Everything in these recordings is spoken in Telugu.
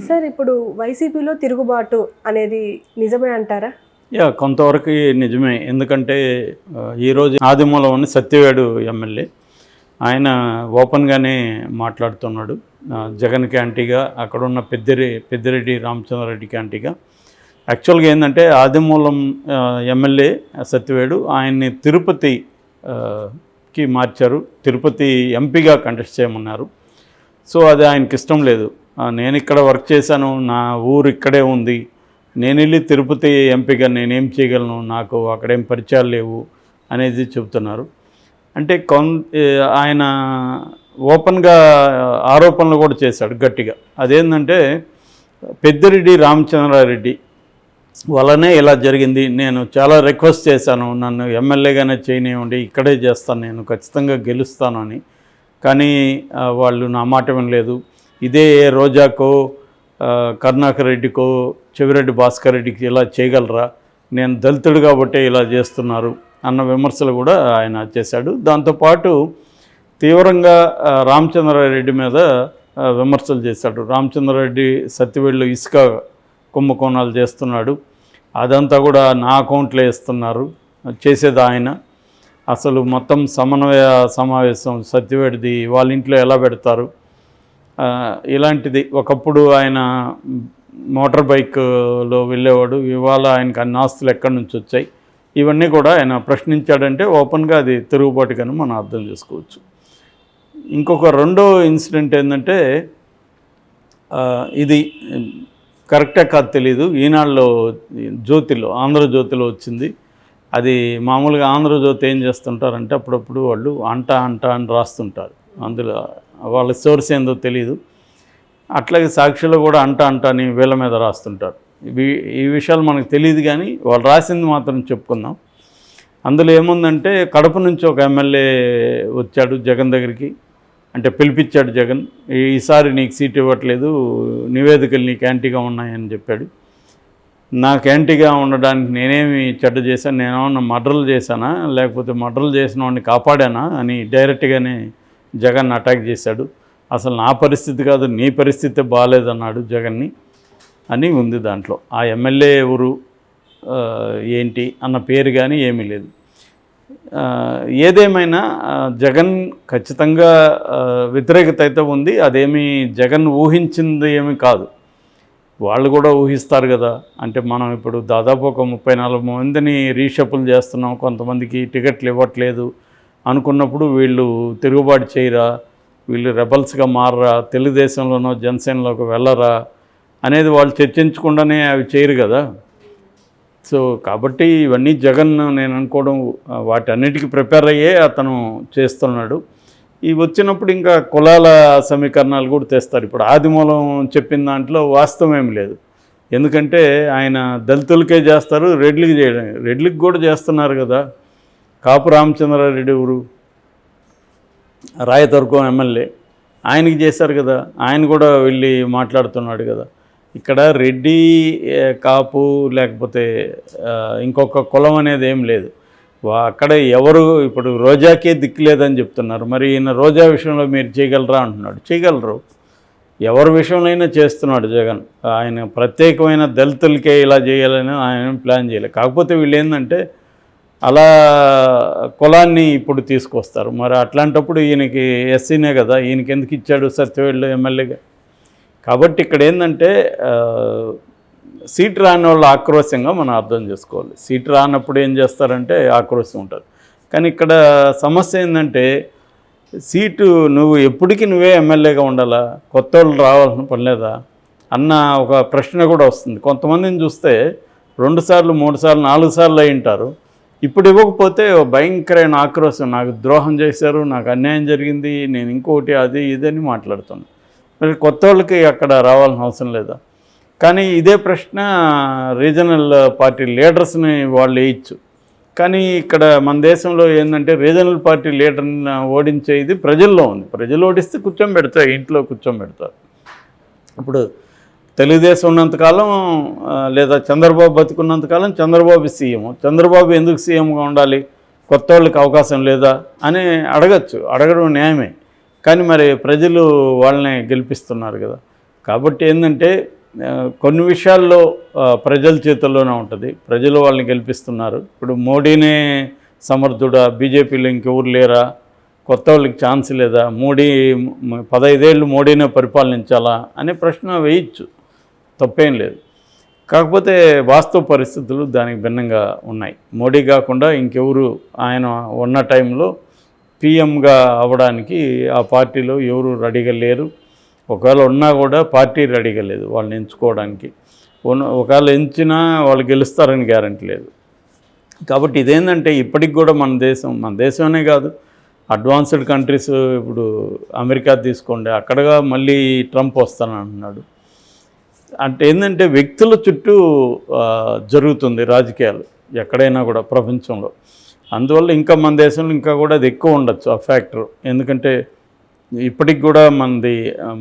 సార్ ఇప్పుడు వైసీపీలో తిరుగుబాటు అనేది నిజమే అంటారా? కొంతవరకు నిజమే. ఎందుకంటే ఈరోజు ఆదిమూలమని సత్యవేడు ఎమ్మెల్యే ఆయన ఓపెన్గానే మాట్లాడుతున్నాడు. జగన్కి యాంటీగా, అక్కడున్న పెద్దిరెడ్డి రామచంద్రారెడ్డికి యాంటీగా. యాక్చువల్గా ఏంటంటే ఆదిమూలం ఎమ్మెల్యే సత్యవేడు ఆయన్ని తిరుపతికి మార్చారు, తిరుపతి ఎంపీగా కంటెస్ట్ చేయమన్నారు. సో అది ఆయనకి ఇష్టం లేదు. నేను ఇక్కడ వర్క్ చేశాను, నా ఊరు ఇక్కడే ఉంది, నేను వెళ్ళి తిరుపతి ఎంపీగా నేనేం చేయగలను, నాకు అక్కడేం పరిచయాలు లేవు అనేది చెబుతున్నారు. అంటే ఆయన ఓపెన్గా ఆరోపణలు కూడా చేశాడు గట్టిగా. అదేంటంటే పెద్దిరెడ్డి రామచంద్రారెడ్డి వల్లనే ఇలా జరిగింది, నేను చాలా రిక్వెస్ట్ చేశాను, నన్ను ఎమ్మెల్యేగానే చేయనివ్వండి, ఇక్కడే చేస్తాను, నేను ఖచ్చితంగా గెలుస్తాను అని. కానీ వాళ్ళు నా మాట వినలేదు. ఇదే రోజాకో కరుణాకర్ రెడ్డికో చెవిరెడ్డి భాస్కర్ రెడ్డికి ఇలా చేయగలరా, నేను దళితుడు కాబట్టే ఇలా చేస్తున్నారు అన్న విమర్శలు కూడా ఆయన చేశాడు. దాంతోపాటు తీవ్రంగా రామచంద్రారెడ్డి మీద విమర్శలు చేశాడు. రామచంద్రారెడ్డి సత్యవేడులో ఇసుక కుంభకోణాలు చేస్తున్నాడు, అదంతా కూడా నా అకౌంట్లో వేస్తున్నారు, చేసేది ఆయన. అసలు మొత్తం సమన్వయ సమావేశం సత్యవేడిది వాళ్ళ ఇంట్లో ఎలా పెడతారు, ఇలాంటిది. ఒకప్పుడు ఆయన మోటార్ బైక్లో వెళ్ళేవాడు, ఇవాళ ఆయనకు అన్ని ఆస్తులు ఎక్కడి నుంచి వచ్చాయి, ఇవన్నీ కూడా ఆయన ప్రశ్నించాడంటే ఓపెన్గా అది తిరుగుబాటుగాను మనం అర్థం చేసుకోవచ్చు. ఇంకొక రెండో ఇన్సిడెంట్ ఏంటంటే ఇది కరెక్టే కాదు తెలీదు, ఈనాడులో జ్యోతిలో ఆంధ్రజ్యోతిలో వచ్చింది. అది మామూలుగా ఆంధ్రజ్యోతి ఏం చేస్తుంటారంటే అప్పుడప్పుడు వాళ్ళు అంట అని రాస్తుంటారు, అందులో వాళ్ళ సోర్స్ ఏందో తెలీదు. అట్లాగే సాక్షిలో కూడా అంట అని వీళ్ళ మీద రాస్తుంటారు. ఈ విషయాలు మనకు తెలియదు, కానీ వాళ్ళు రాసింది మాత్రం చెప్పుకుందాం. అందులో ఏముందంటే కడప నుంచి ఒక ఎమ్మెల్యే వచ్చాడు జగన్ దగ్గరికి, అంటే పిలిపించాడు జగన్, ఈసారి నీకు సీట్ ఇవ్వట్లేదు, నివేదికలు నీకు యాంటీగా ఉన్నాయని చెప్పాడు. నాకు యాంటీగా ఉండడానికి నేనేమి చెడ్డ చేశాను, నేనేమన్నా మర్డర్లు చేశానా, లేకపోతే మర్డర్లు చేసిన వాడిని కాపాడానా అని డైరెక్ట్గానే జగన్ అటాక్ చేశాడు. అసలు నా పరిస్థితి కాదు, నీ పరిస్థితి బాగాలేదన్నాడు జగన్ని అని ఉంది దాంట్లో. ఆ ఎమ్మెల్యే ఎవరు ఏంటి అన్న పేరు కానీ ఏమీ లేదు. ఏదేమైనా జగన్ ఖచ్చితంగా వ్యతిరేకత అయితే ఉంది, అదేమీ జగన్ ఊహించింది ఏమీ కాదు, వాళ్ళు కూడా ఊహిస్తారు కదా. అంటే మనం ఇప్పుడు దాదాపు ఒక 34 మందిని రీషఫుల్ చేస్తున్నాం, కొంతమందికి టికెట్లు ఇవ్వట్లేదు అనుకున్నప్పుడు వీళ్ళు తిరుగుబాటు చేయరా, వీళ్ళు రెబల్స్గా మారరా, తెలుగుదేశంలోనో జనసేనలోకి వెళ్ళరా అనేది వాళ్ళు చర్చించకుండానే అవి చేయరు కదా. సో కాబట్టి ఇవన్నీ జగన్ నేను అనుకోవడం వాటన్నిటికీ ప్రిపేర్ అయ్యే అతను చేస్తున్నాడు. ఇవి వచ్చినప్పుడు ఇంకా కులాల సమీకరణాలు కూడా తెస్తారు. ఇప్పుడు ఆదిమూలం చెప్పిన దాంట్లో వాస్తవం ఏమి లేదు, ఎందుకంటే ఆయన దళితులకే చేస్తారు, రెడ్లకి చేయడం, రెడ్లకి కూడా చేస్తున్నారు కదా. కాపు రామచంద్రారెడ్డి ఊరు రాయదుర్గం ఎమ్మెల్యే, ఆయనకి చేశారు కదా, ఆయన కూడా వెళ్ళి మాట్లాడుతున్నాడు కదా. ఇక్కడ రెడ్డి కాపు లేకపోతే ఇంకొక కులం అనేది ఏం లేదు. అక్కడ ఎవరు ఇప్పుడు రోజాకే దిక్కు లేదని చెప్తున్నారు, మరి ఈయన రోజా విషయంలో మీరు చేయగలరా అంటున్నాడు. చేయగలరు, ఎవరి విషయంలో అయినా చేస్తున్నాడు జగన్. ఆయన ప్రత్యేకమైన దళితులకే ఇలా చేయాలని ఆయన ప్లాన్ చేయలేదు. కాకపోతే వీళ్ళు ఏంటంటే అలా కులాన్ని ఇప్పుడు తీసుకొస్తారు. మరి అట్లాంటప్పుడు ఈయనకి ఎస్సీనే కదా, ఈయనకి ఎందుకు ఇచ్చాడు సత్యవేడులో ఎమ్మెల్యేగా. కాబట్టి ఇక్కడ ఏంటంటే సీటు రాని వాళ్ళు ఆక్రోశంగా మనం అర్థం చేసుకోవాలి. సీటు రానప్పుడు ఏం చేస్తారంటే ఆక్రోశం ఉంటుంది. కానీ ఇక్కడ సమస్య ఏంటంటే సీటు నువ్వు ఎప్పటికీ నువ్వే ఎమ్మెల్యేగా ఉండాలా, కొత్త వాళ్ళు రావాల్సిన పని లేదా అన్న ఒక ప్రశ్న కూడా వస్తుంది. కొంతమందిని చూస్తే 2 సార్లు 3 సార్లు 4 సార్లు అయి ఉంటారు, ఇప్పుడు ఇవ్వకపోతే భయంకరమైన ఆక్రోశం, నాకు ద్రోహం చేశారు, నాకు అన్యాయం జరిగింది, నేను ఇంకోటి అది ఇదని మాట్లాడుతున్నాను. మరి కొత్త వాళ్ళకి అక్కడ రావాల్సిన అవసరం లేదా? కానీ ఇదే ప్రశ్న రీజనల్ పార్టీ లీడర్స్ని వాళ్ళు వేయచ్చు. కానీ ఇక్కడ మన దేశంలో ఏంటంటే రీజనల్ పార్టీ లీడర్ని ఓడించేది ప్రజల్లో ఉంది. ప్రజలు ఓడిస్తే కూర్చోబెడతారు, ఇంట్లో కూర్చోబెడతారు. ఇప్పుడు తెలుగుదేశం ఉన్నంతకాలం లేదా చంద్రబాబు బతుకున్నంతకాలం చంద్రబాబు సీఎం, చంద్రబాబు ఎందుకు సీఎంగా ఉండాలి, కొత్త వాళ్ళకి అవకాశం లేదా అని అడగచ్చు, అడగడం న్యాయమే. కానీ మరి ప్రజలు వాళ్ళని గెలిపిస్తున్నారు కదా. కాబట్టి ఏంటంటే కొన్ని విషయాల్లో ప్రజల చేతుల్లోనే ఉంటుంది. ప్రజలు వాళ్ళని గెలిపిస్తున్నారు. ఇప్పుడు మోడీనే సమర్థుడా, బీజేపీలో ఇంకెవరు లేరా, కొత్త వాళ్ళకి ఛాన్స్ లేదా, 15 ఏళ్ళు మోడీనే పరిపాలించాలా అనే ప్రశ్న వేయచ్చు, తప్పేం లేదు. కాకపోతే వాస్తవ పరిస్థితులు దానికి భిన్నంగా ఉన్నాయి. మోడీ కాకుండా ఇంకెవరు ఆయన ఉన్న టైంలో పీఎంగా అవ్వడానికి ఆ పార్టీలో ఎవరు రెడీగా లేరు. ఒకవేళ ఉన్నా కూడా పార్టీ రెడీగా లేదు వాళ్ళని ఎంచుకోవడానికి. ఒకవేళ ఎంచినా వాళ్ళు గెలుస్తారని గ్యారంటీ లేదు. కాబట్టి ఇదేంటంటే ఇప్పటికి కూడా మన దేశమనే కాదు, అడ్వాన్స్డ్ కంట్రీస్, ఇప్పుడు అమెరికా తీసుకోండి, అక్కడగా మళ్ళీ ట్రంప్ వస్తానంటున్నాడు. అంటే ఏంటంటే వ్యక్తుల చుట్టూ జరుగుతుంది రాజకీయాలు ఎక్కడైనా కూడా ప్రపంచంలో. అందువల్ల ఇంకా మన దేశంలో ఇంకా కూడా అది ఎక్కువ ఉండొచ్చు ఆ ఫ్యాక్టర్. ఎందుకంటే ఇప్పటికి కూడా మనది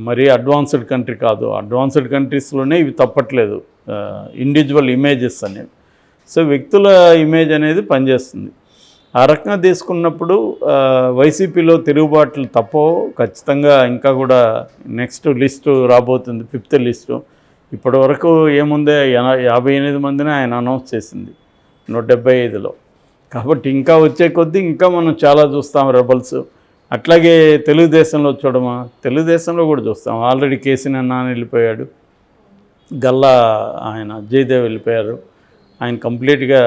మరీ అడ్వాన్స్డ్ కంట్రీ కాదు. అడ్వాన్స్డ్ కంట్రీస్లోనే ఇవి తప్పట్లేదు, ఇండివిజువల్ ఇమేజెస్ అనేవి. సో వ్యక్తుల ఇమేజ్ అనేది పనిచేస్తుంది. ఆ రకంగా తీసుకున్నప్పుడు వైసీపీలో తిరుగుబాట్లు తప్పవు ఖచ్చితంగా. ఇంకా కూడా నెక్స్ట్ లిస్టు రాబోతుంది, 5th లిస్టు. ఇప్పటి వరకు ఏముందే 58 మందిని ఆయన అనౌన్స్ చేసింది 175లో. కాబట్టి ఇంకా వచ్చే కొద్దీ ఇంకా మనం చాలా చూస్తాం రెబల్స్. అట్లాగే తెలుగుదేశంలో చూడమా, తెలుగుదేశంలో కూడా చూస్తాం. ఆల్రెడీ కేసీఆర్ నాన్న వెళ్ళిపోయాడు, గల్లా ఆయన జయదేవ్ వెళ్ళిపోయారు. ఆయన కంప్లీట్గా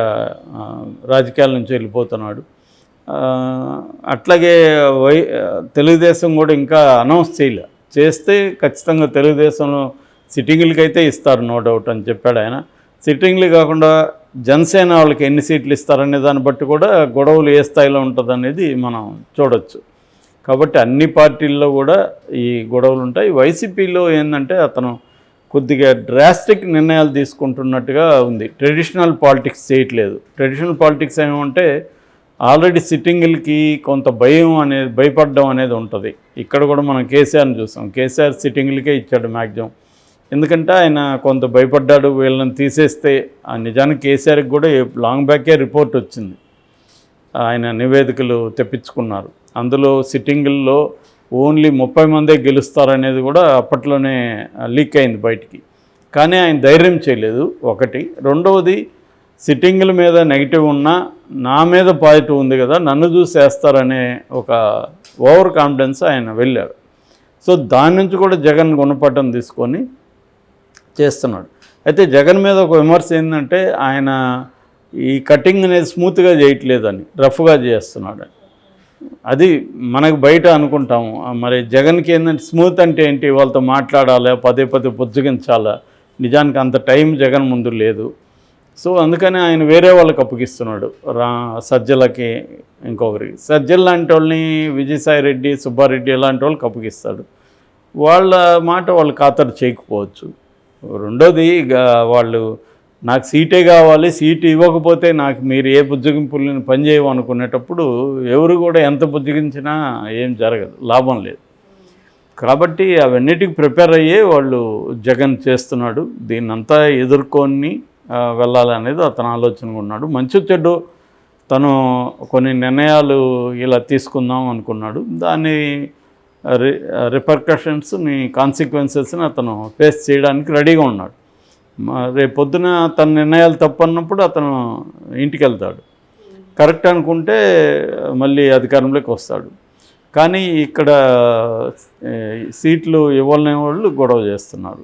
రాజకీయాల నుంచి వెళ్ళిపోతున్నాడు. అట్లాగే తెలుగుదేశం కూడా ఇంకా అనౌన్స్ చేయలే. చేస్తే ఖచ్చితంగా తెలుగుదేశంలో సిట్టింగులకి అయితే ఇస్తారు, నో డౌట్ అని చెప్పాడు ఆయన. సిట్టింగ్లు కాకుండా జనసేన వాళ్ళకి ఎన్ని సీట్లు ఇస్తారనే దాన్ని బట్టి కూడా గొడవలు ఏ స్థాయిలో ఉంటుందనేది మనం చూడొచ్చు. కాబట్టి అన్ని పార్టీల్లో కూడా ఈ గొడవలు ఉంటాయి. వైసీపీలో ఏంటంటే అతను కొద్దిగా డ్రాస్టిక్ నిర్ణయాలు తీసుకుంటున్నట్టుగా ఉంది. ట్రెడిషనల్ పాలిటిక్స్ చేయట్లేదు. ట్రెడిషనల్ పాలిటిక్స్ ఏమంటే ఆల్రెడీ సిట్టింగులకి కొంత భయపడడం అనేది ఉంటుంది. ఇక్కడ కూడా మనం కేసీఆర్ని చూసాం. కేసీఆర్ సిట్టింగులకే ఇచ్చాడు మ్యాక్సిమం. ఎందుకంటే ఆయన కొంత భయపడ్డాడు, వీళ్ళని తీసేస్తే. నిజానికి కేసీఆర్కి కూడా లాంగ్ బ్యాకే రిపోర్ట్ వచ్చింది, ఆయన నివేదికలు తెప్పించుకున్నారు. అందులో సిట్టింగుల్లో ఓన్లీ 30 మందే గెలుస్తారనేది కూడా అప్పట్లోనే లీక్ అయింది బయటికి. కానీ ఆయన ధైర్యం చేయలేదు, ఒకటి. రెండవది, సిట్టింగుల మీద నెగిటివ్ ఉన్నా నా మీద పాజిటివ్ ఉంది కదా, నన్ను చూసి వేస్తారనే ఒక ఓవర్ కాన్ఫిడెన్స్ ఆయన వెళ్ళారు. సో దాని నుంచి కూడా జగన్ గుణపాఠం తీసుకొని చేస్తున్నాడు. అయితే జగన్ మీద ఒక విమర్శ ఏంటంటే ఆయన ఈ కటింగ్ అనేది స్మూత్గా చేయట్లేదని, రఫ్గా చేస్తున్నాడు. అది మనకు బయట అనుకుంటాము. మరి జగన్కి ఏంటంటే స్మూత్ అంటే ఏంటి, వాళ్ళతో మాట్లాడాలా, పదే బుజ్జగించాలా. నిజానికి అంత టైం జగన్ ముందు లేదు. సో అందుకని ఆయన వేరే వాళ్ళకి అప్పగిస్తున్నాడు, సజ్జలకి, ఇంకొకరికి. సజ్జల లాంటి వాళ్ళని విజయసాయి రెడ్డి, సుబ్బారెడ్డి ఇలాంటి వాళ్ళకి అప్పగిస్తాడు. వాళ్ళ మాట వాళ్ళు ఖాతరు చేయకపోవచ్చు. రెండోది, వాళ్ళు నాకు సీటే కావాలి, సీటు ఇవ్వకపోతే నాకు మీరు ఏ బుజ్జగింపుల్ని పనిచేయవు అనుకునేటప్పుడు ఎవరు కూడా ఎంత బుజ్జగించినా ఏం జరగదు, లాభం లేదు. కాబట్టి అవన్నిటికి ప్రిపేర్ అయ్యే వాళ్ళు జగన్ చేస్తున్నాడు. దీన్నంతా ఎదుర్కొని వెళ్ళాలనేది అతను ఆలోచనగా ఉన్నాడు. మంచి చెడ్డు తను కొన్ని నిర్ణయాలు ఇలా తీసుకుందాం అనుకున్నాడు. దాని రిపర్కషన్స్ని, కాన్సిక్వెన్సెస్ని అతను ఫేస్ చేయడానికి రెడీగా ఉన్నాడు. రేపు పొద్దున తన నిర్ణయాలు తప్పన్నప్పుడు అతను ఇంటికి వెళ్తాడు. కరెక్ట్ అనుకుంటే మళ్ళీ అధికారంలోకి వస్తాడు. కానీ ఇక్కడ సీట్లు ఇవ్వలేని వాళ్ళు గొడవ చేస్తున్నారు.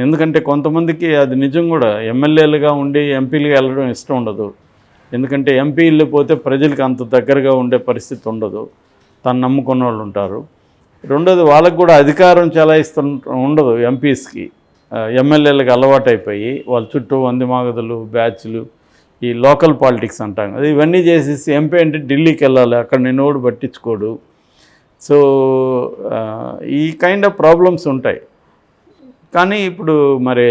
ఎందుకంటే కొంతమందికి అది నిజం కూడా, ఎమ్మెల్యేలుగా ఉండి ఎంపీలుగా వెళ్ళడం ఇష్టం ఉండదు. ఎందుకంటే ఎంపీ వెళ్ళిపోతే ప్రజలకు అంత దగ్గరగా ఉండే పరిస్థితి ఉండదు, తను నమ్ముకున్న వాళ్ళు ఉంటారు. రెండోది, వాళ్ళకు కూడా అధికారం ఉండదు ఎంపీస్కి. ఎమ్మెల్యేలకు అలవాటు అయిపోయి వాళ్ళ చుట్టూ వందిమాగదులు, బ్యాచ్లు, ఈ లోకల్ పాలిటిక్స్ అంటాం కదా, ఇవన్నీ చేసేసి ఎంపీ అంటే ఢిల్లీకి వెళ్ళాలి, అక్కడ నిన్నోడు పట్టించుకోడు. సో ఈ కైండ్ ఆఫ్ ప్రాబ్లమ్స్ ఉంటాయి. కానీ ఇప్పుడు మరి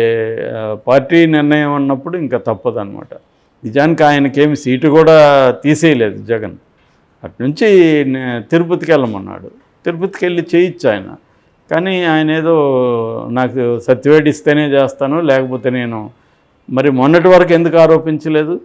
పార్టీ నిర్ణయం అన్నప్పుడు ఇంకా తప్పదన్నమాట. నిజానికి ఆయనకేమి సీటు కూడా తీసేయలేదు జగన్. అటు నుంచి తిరుపతికి వెళ్ళమన్నాడు. తిరుపతికి వెళ్ళి చేయొచ్చు ఆయన. కానీ ఆయన ఏదో నాకు సర్టిఫికేట్ ఇస్తేనే చేస్తాను, లేకపోతే నేను, మరి మొన్నటి వరకు ఎందుకు ఆరోపించలేదు?